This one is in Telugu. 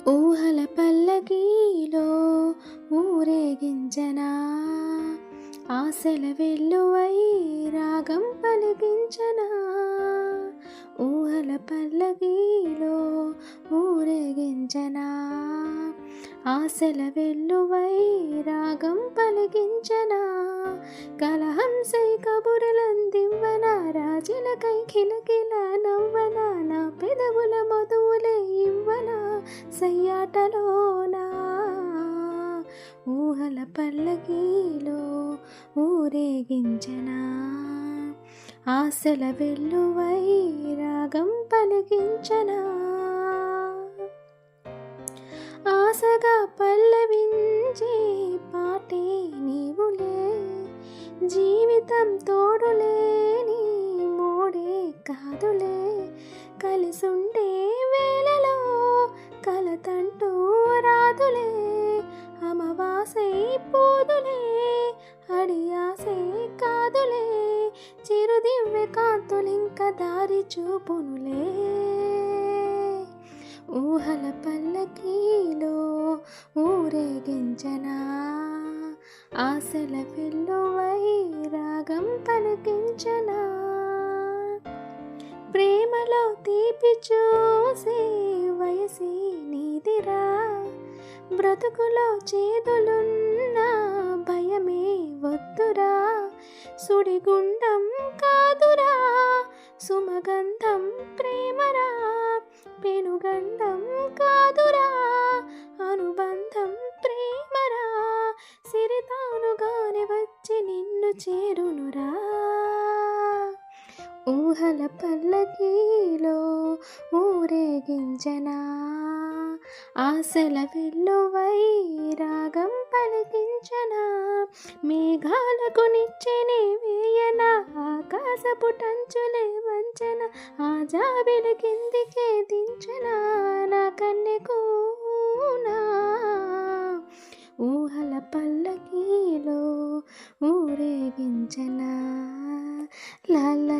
ఊహల పల్లకీలో ఊరేగించనా, ఆశల వెల్లువై రాగం పలికించనా. ఊహల పల్లకీలో ఊరేగించనా, ఆశల వెల్లువై రాగం పలికించనా. కలహంసై కబురలందివ్వనా, రాజులకై కిలకిల నవ్వనా. నా పెదవుల మధువులే ఇవ్వనా సయ్యాటలోనా. ఊహల పల్లకీలో ఊరేగించనా, ఆశల వెల్లువై రాగం పలికించనా. ఆశగా పల్లవించే పాటే నీవులే, జీవితం తోడులేని మోడే కాదులే. కలిసుండే వేళలో కలతంటూ రాదులే, అమవాసై పోదులే అడియాసై కాదులే. చిరుదివ్వె కాంతులింక దారి చూపునులే. ఊహల పల్లకీలో ఊరేగించనా, ఆశల వెల్లువై రాగం పలికించనా. ప్రేమలో తీపి చూసే వయసే నీదిరా, బ్రతుకులో చేదులున్న భయమే వద్దురా. సుడిగుండం కాదురా సుమగంధం ప్రేమరా, పెనుగండం కాదురా అనుబంధం ప్రేమరా. సిరితానుగానే వచ్చి నిన్ను చేరునురా. ఊహల పల్లకీలో ఊరేగించనా, ఆశల వెల్లువై రాగం పలికించనా. మేఘాలకు నిచ్చెనే వేయనా, ఆకాశపు టంచులే వంచన. ఆ జాబిలి కిందికే దించనా నా కన్నెకూనా. ఊహల పల్లకీలో ఊరేగించనా, లా లా